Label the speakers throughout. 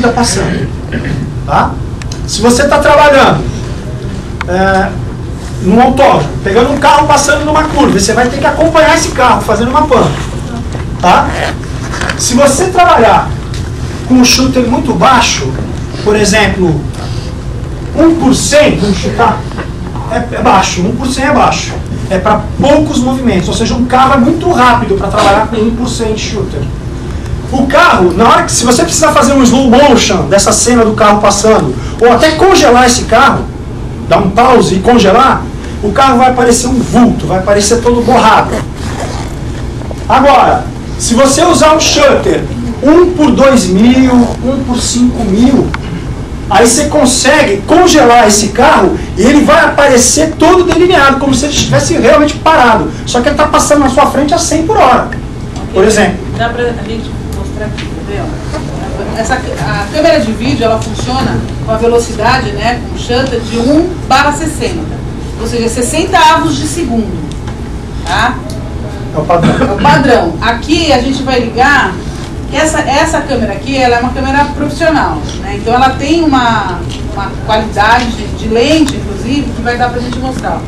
Speaker 1: está passando. Tá? Se você está trabalhando num autódromo, pegando um carro passando numa curva, você vai ter que acompanhar esse carro fazendo uma pan. Tá? Se você trabalhar com um shooter muito baixo, por exemplo, 1%, vamos chutar, é baixo, 1% é baixo. É para poucos movimentos, ou seja, um carro é muito rápido para trabalhar com 1% de shooter. O carro, na hora que, se você precisar fazer um slow motion dessa cena do carro passando, ou até congelar esse carro, dar um pause e congelar, o carro vai parecer um vulto, vai parecer todo borrado. Agora, se você usar um shutter 1 por 2.000, 1 por 5.000, aí você consegue congelar esse carro e ele vai aparecer todo delineado, como se ele estivesse realmente parado. Só que ele está passando na sua frente a 100 por hora, por exemplo.
Speaker 2: Dá pra gente mostrar aqui, entendeu? A câmera de vídeo, ela funciona com a velocidade, né, com shutter de 1/60. Ou seja, 60 avos de segundo. Tá?
Speaker 1: É o padrão.
Speaker 2: É o padrão. Aqui a gente vai ligar... Essa câmera aqui, ela é uma câmera profissional, né? Então ela tem uma qualidade de lente, inclusive, que vai dar pra gente mostrar.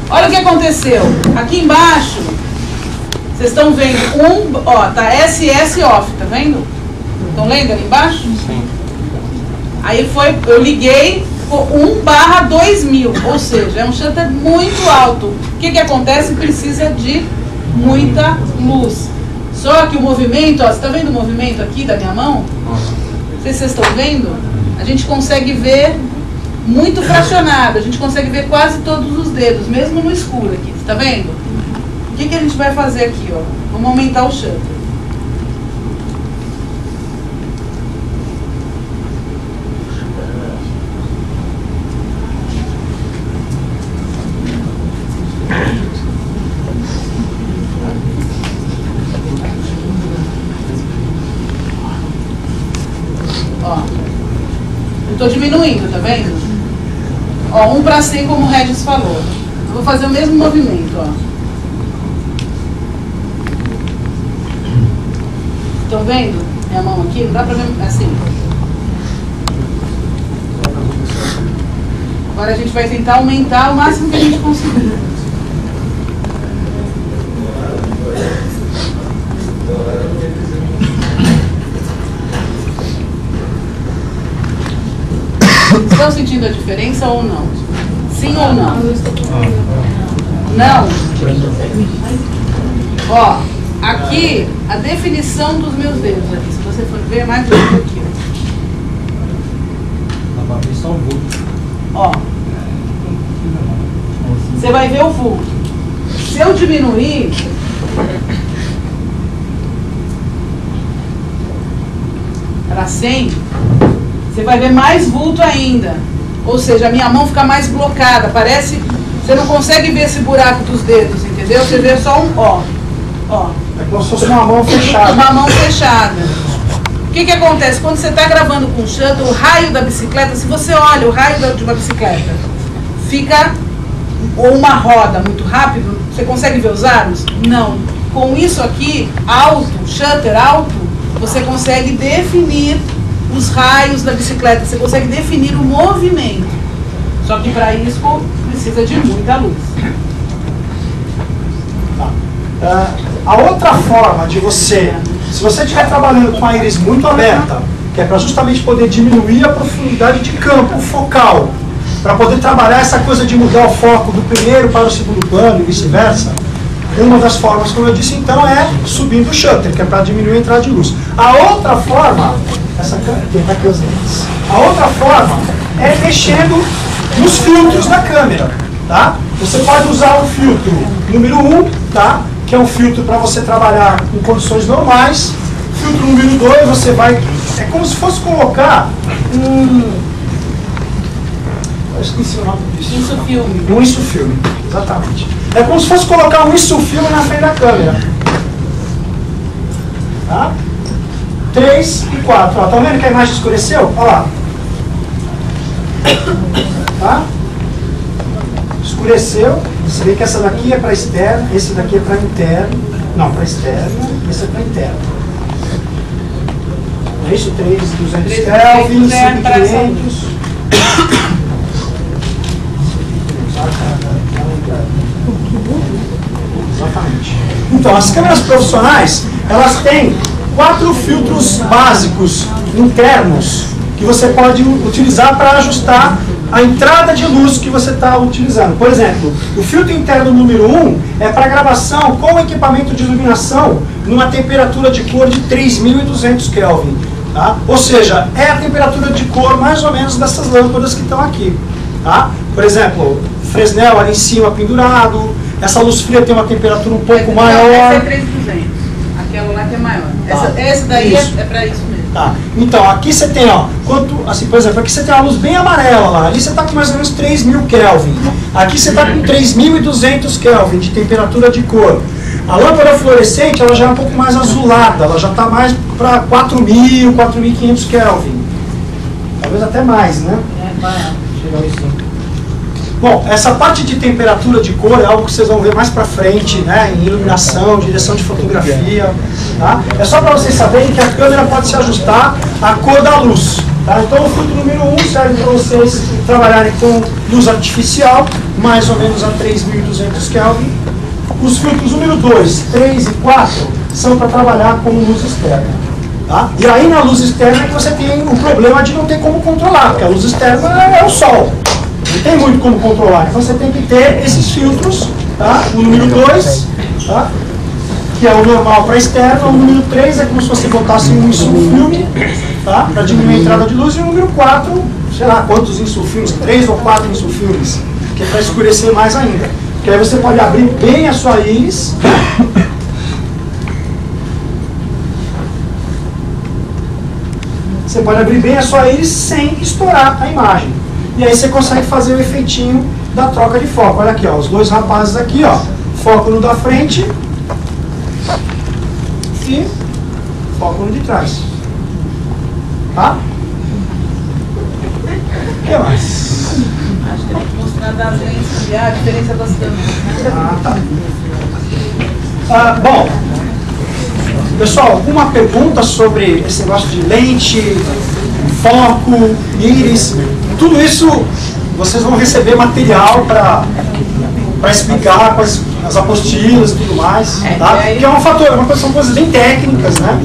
Speaker 2: Olha o que aconteceu. Aqui embaixo, vocês estão vendo tá SS off, tá vendo? Estão lendo ali embaixo? Sim. Aí eu liguei, ficou 1/2000, ou seja, é um shutter muito alto. O que acontece? Precisa de muita luz. Só que o movimento, ó, você está vendo o movimento aqui da minha mão? Não sei se vocês estão vendo. A gente consegue ver muito fracionado, a gente consegue ver quase todos os dedos, mesmo no escuro aqui, você está vendo? O que a gente vai fazer aqui, ó? Vamos aumentar o shutter. Estou diminuindo, tá vendo? Ó, 1/100, como o Regis falou. Eu vou fazer o mesmo movimento, ó. Estão vendo minha mão aqui? Não dá pra ver assim. Agora a gente vai tentar aumentar o máximo que a gente conseguir. Estão sentindo a diferença ou não? Sim ou não? Não? Ó, aqui a definição dos meus dedos aqui. Se você for ver, mais do que aqui. Ó. Você vai ver o vulto. Se eu diminuir, para 100, você vai ver mais vulto ainda. Ou seja, a minha mão fica mais blocada. Parece... Você não consegue ver esse buraco dos dedos, entendeu? Você vê só um ó. Ó.
Speaker 1: É como se fosse uma mão fechada.
Speaker 2: Uma mão fechada. O que acontece? Quando você está gravando com shutter, o raio da bicicleta, se você olha o raio de uma bicicleta, fica... Ou uma roda muito rápido, você consegue ver os aros? Não. Com isso aqui, alto, shutter alto, você consegue definir os raios da bicicleta, você consegue definir o movimento. Só que para isso precisa de muita luz.
Speaker 1: A outra forma de você, se você estiver trabalhando com a íris muito aberta, que é para justamente poder diminuir a profundidade de campo focal, para poder trabalhar essa coisa de mudar o foco do primeiro para o segundo plano e vice-versa, uma das formas, como eu disse, então, é subindo o shutter, que é para diminuir a entrada de luz. A outra forma, a outra forma é mexendo nos filtros da câmera, tá? Você pode usar o filtro número 1, tá? Que é um filtro para você trabalhar em condições normais. Filtro número 2, você vai... É como se fosse colocar eu esqueci o nome disso.
Speaker 2: Insufilme.
Speaker 1: Um insufilme, exatamente. É como se fosse colocar um insufilme na frente da câmera. Tá? 3 e 4. Ó, tá vendo que a imagem escureceu? Olha lá. Tá? Escureceu. Você vê que essa daqui é para externa, esse daqui é para interno. Não, para externa, esse é para interno. É isso? 3.200
Speaker 2: 3.200
Speaker 1: Kelvin, 5.500. Exatamente. Então, as câmeras profissionais, elas têm 4 filtros básicos internos que você pode utilizar para ajustar a entrada de luz que você está utilizando. Por exemplo, o filtro interno número 1 é para gravação com equipamento de iluminação numa temperatura de cor de 3.200 Kelvin. Tá? Ou seja, é a temperatura de cor mais ou menos dessas lâmpadas que estão aqui. Tá? Por exemplo, Fresnel ali em cima pendurado, essa luz fria tem uma temperatura um pouco maior.
Speaker 2: Essa é 3.200, aquela lá que é maior.
Speaker 1: Tá.
Speaker 2: Essa daí é para isso mesmo.
Speaker 1: Tá. Então, aqui você tem, ó, assim, por exemplo, aqui você tem uma luz bem amarela lá, ali você está com mais ou menos 3.000 Kelvin. Aqui você está com 3.200 Kelvin de temperatura de cor. A lâmpada fluorescente, ela já é um pouco mais azulada, ela já está mais para 4.000, 4.500 Kelvin. Talvez até mais, né? Chega aí sim. Bom, essa parte de temperatura de cor é algo que vocês vão ver mais para frente, né, em iluminação, direção de fotografia. Tá? É só para vocês saberem que a câmera pode se ajustar à cor da luz. Tá? Então o filtro número 1 serve para vocês trabalharem com luz artificial, mais ou menos a 3.200 Kelvin. Os filtros número 2, 3 e 4 são para trabalhar com luz externa. Tá? E aí na luz externa é que você tem o problema de não ter como controlar, porque a luz externa é o sol. Não tem muito como controlar, então você tem que ter esses filtros, tá? O número 2, tá? Que é o normal para externo, o número 3 é como se você botasse um insulfilme, tá? Para diminuir a entrada de luz, e o número 4, sei lá quantos insulfilmes, 3 ou 4 insulfilmes, que é para escurecer mais ainda. Porque aí você pode abrir bem a sua íris, você pode abrir bem a sua íris sem estourar a imagem. E aí você consegue fazer o efeitinho da troca de foco. Olha aqui, ó, os dois rapazes aqui, ó, foco no da frente e foco no de trás. Tá? O que mais?
Speaker 2: Acho que tem que mostrar das lentes, a diferença das câmeras.
Speaker 1: Tá. Bom, pessoal, alguma pergunta sobre esse negócio de lente, foco, íris? Tudo isso vocês vão receber material para explicar com as apostilas e tudo mais, tá? Que é um fator, são coisas bem técnicas, né?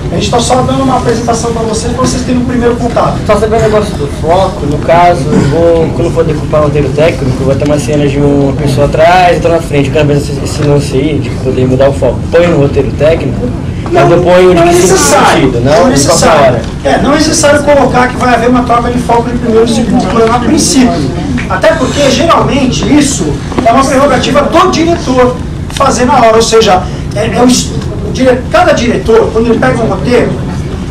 Speaker 1: A gente está só dando uma apresentação para vocês terem o primeiro contato.
Speaker 3: Só saber o negócio do foco, no caso, quando for decupar o roteiro técnico, vai ter uma cena de uma pessoa atrás e outra na frente. Eu quero ver esse lance aí, de poder mudar o foco. Põe no roteiro técnico, mas eu ponho de que sentido, não é necessário.
Speaker 1: Não é necessário colocar que vai haver uma troca de foco de primeiro e segundo plano a princípio. Até porque, geralmente, isso é uma prerrogativa do diretor fazer na hora. Ou seja, cada diretor, quando ele pega um roteiro,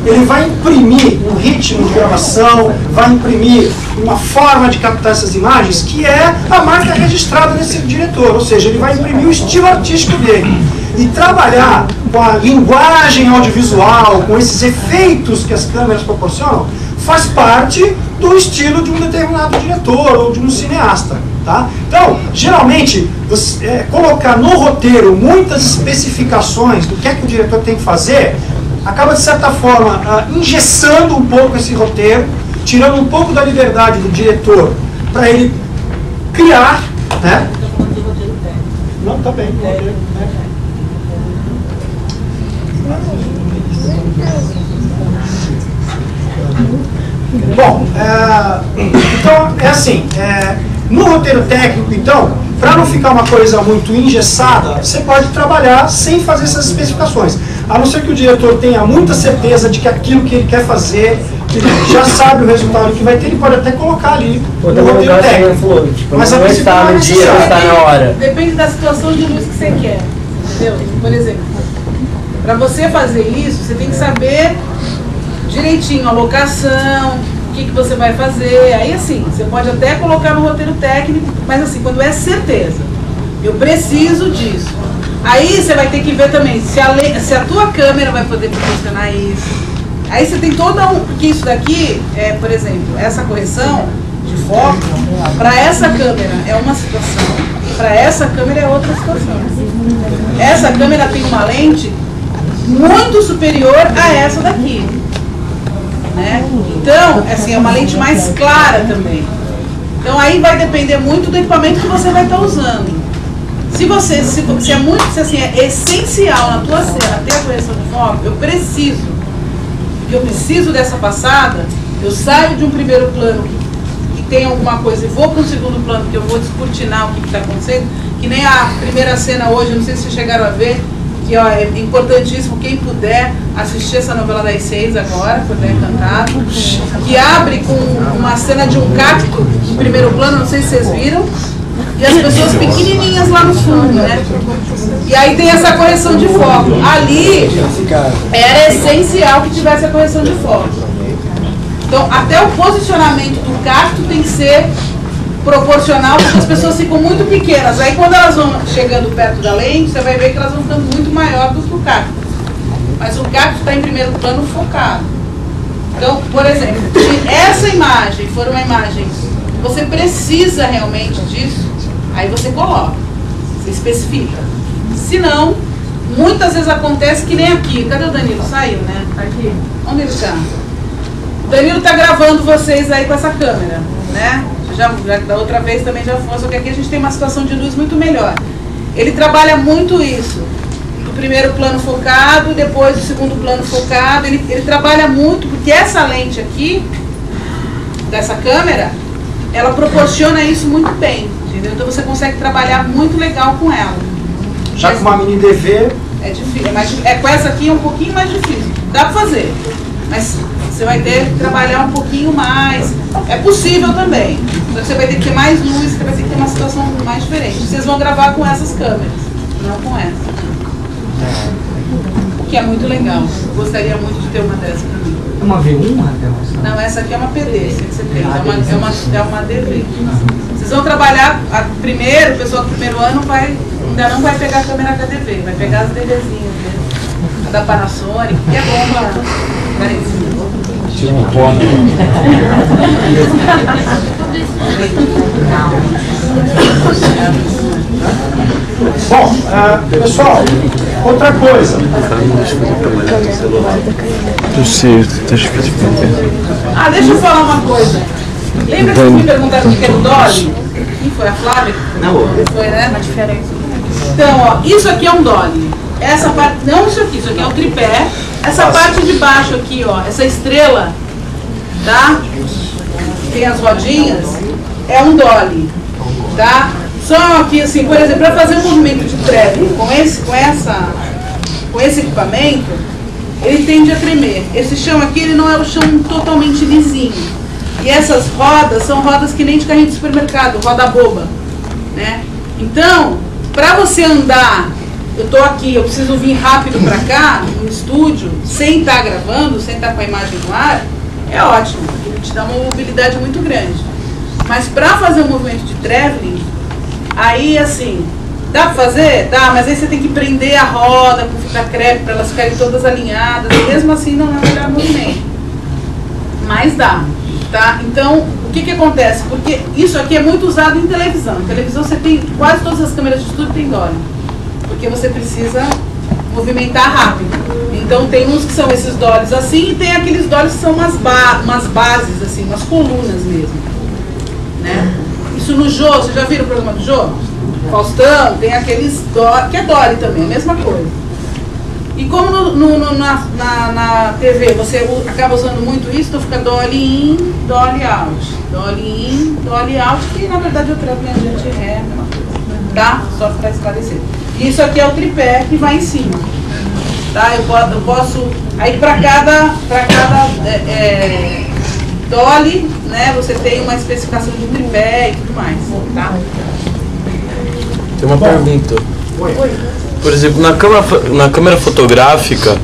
Speaker 1: ele vai imprimir um ritmo de gravação, vai imprimir uma forma de captar essas imagens que é a marca registrada desse diretor. Ou seja, ele vai imprimir o estilo artístico dele. E trabalhar com a linguagem audiovisual, com esses efeitos que as câmeras proporcionam, faz parte do estilo de um determinado diretor ou de um cineasta. Tá? Então, geralmente, colocar no roteiro muitas especificações do que é que o diretor tem que fazer, acaba, de certa forma, engessando um pouco esse roteiro, tirando um pouco da liberdade do diretor para ele criar, né? Não, tá bem. Bom, então é assim, no roteiro técnico, então, para não ficar uma coisa muito engessada, você pode trabalhar sem fazer essas especificações. A não ser que o diretor tenha muita certeza de que aquilo que ele quer fazer, que ele já sabe o resultado que vai ter, ele pode até colocar ali no roteiro técnico.
Speaker 3: Mas não está no dia, não está na hora.
Speaker 2: Depende da situação de luz que você quer, entendeu? Por exemplo, para você fazer isso, você tem que saber direitinho a locação, o que você vai fazer. Aí assim, você pode até colocar no roteiro técnico, mas assim, quando é certeza, eu preciso disso. Aí você vai ter que ver também se a tua câmera vai poder proporcionar isso. Aí você tem toda porque isso daqui, por exemplo, essa correção de foco, para essa câmera é uma situação, para essa câmera é outra situação. Essa câmera tem uma lente muito superior a essa daqui. né? Então, assim, é uma lente mais clara também. Então aí vai depender muito do equipamento que você vai estar usando. Se é essencial na tua cena ter a correção de foco, eu preciso dessa passada, eu saio de um primeiro plano que tem alguma coisa e vou para um segundo plano, que eu vou descortinar o que está acontecendo, que nem a primeira cena hoje, não sei se vocês chegaram a ver, que ó, é importantíssimo, quem puder assistir essa novela das 6 agora, Cordel Encantado, que abre com uma cena de um cacto em primeiro plano, não sei se vocês viram, e as pessoas pequenininhas lá no fundo, né? E aí tem essa correção de foco. Ali era essencial que tivesse a correção de foco. Então, até o posicionamento do cacto tem que ser proporcional, porque as pessoas ficam muito pequenas. Aí quando elas vão chegando perto da lente, você vai ver que elas vão ficando muito maior do que o cacto. Mas o cacto está em primeiro plano focado. Então, por exemplo, se essa imagem for uma imagem que você precisa realmente disso, aí você coloca, você especifica. Se não, muitas vezes acontece que nem aqui. Cadê o Danilo? Saiu, né? Aqui. Onde ele está? O Danilo está gravando vocês aí com essa câmera, né? Já da outra vez também já foi, só que aqui a gente tem uma situação de luz muito melhor. Ele trabalha muito isso. Do primeiro plano focado, depois do segundo plano focado. Ele trabalha muito, porque essa lente aqui, dessa câmera, ela proporciona isso muito bem, entendeu? Então você consegue trabalhar muito legal com ela.
Speaker 1: Já com uma mini DV...
Speaker 2: É difícil, com essa aqui é um pouquinho mais difícil. Dá pra fazer, mas você vai ter que trabalhar um pouquinho mais. É possível também. Só que você vai ter que ter mais luz, você vai ter que ter uma situação mais diferente. Vocês vão gravar com essas câmeras, não com essa. O que é muito legal. Eu gostaria muito de ter uma dessas pra mim.
Speaker 4: É uma V1, Raquel?
Speaker 2: Não, essa aqui é uma PD, que você tem. É uma DV. Vocês vão trabalhar, primeiro, o pessoal do primeiro ano ainda não vai pegar a câmera HDV, vai pegar as DVzinhas mesmo. A da Panasonic, que é bom para...
Speaker 5: Tira um pó, né?
Speaker 1: Bom, pessoal, outra coisa.
Speaker 5: Eu sei, tá difícil de entender.
Speaker 2: Ah, deixa eu falar uma coisa. Lembra que vocês me perguntaram o que era o Dolly? Quem foi? A Flávia? Não. Foi, né? Uma diferença. Então, ó, isso aqui é um Dolly. Essa parte, não isso aqui é um tripé. Essa parte de baixo aqui, ó, essa estrela, tá? Tem as rodinhas, é um Dolly, tá? Só aqui, assim, por exemplo, para fazer um movimento de traveling com esse equipamento, ele tende a tremer. Esse chão aqui, ele não é o chão totalmente lisinho. E essas rodas são rodas que nem de carrinho de supermercado, roda boba, né? Então, para você andar, eu tô aqui, eu preciso vir rápido para cá, no estúdio, sem estar gravando, sem estar com a imagem no ar, é ótimo, ele te dá uma mobilidade muito grande. Mas para fazer um movimento de traveling, aí assim, dá para fazer? Dá, mas aí você tem que prender a roda com fita crepe para elas ficarem todas alinhadas, e mesmo assim não é o melhor movimento. Mas dá, tá? Então, o que acontece? Porque isso aqui é muito usado em televisão. Em televisão você tem, quase todas as câmeras de estúdio tem Dolly. Porque você precisa movimentar rápido. Então tem uns que são esses Dollys assim e tem aqueles Dollys que são umas bases, assim, umas colunas mesmo. Né? Isso no Jô, vocês já viram o programa do Jô? Faustão, tem aqueles Dolly, que é Dolly também, a mesma coisa. E como na TV você acaba usando muito isso, então fica Dolly in, Dolly out. Dolly in, Dolly out, que na verdade eu trago minha gente ré, a mesma coisa. Tá? Só para esclarecer. Isso aqui é o tripé que vai em cima. Tá? Eu posso. Aí para cada Dolly, né, você tem uma especificação de tripé e tudo mais. Tá?
Speaker 5: Tem uma pergunta.
Speaker 1: Oi.
Speaker 5: Por exemplo, na câmera fotográfica,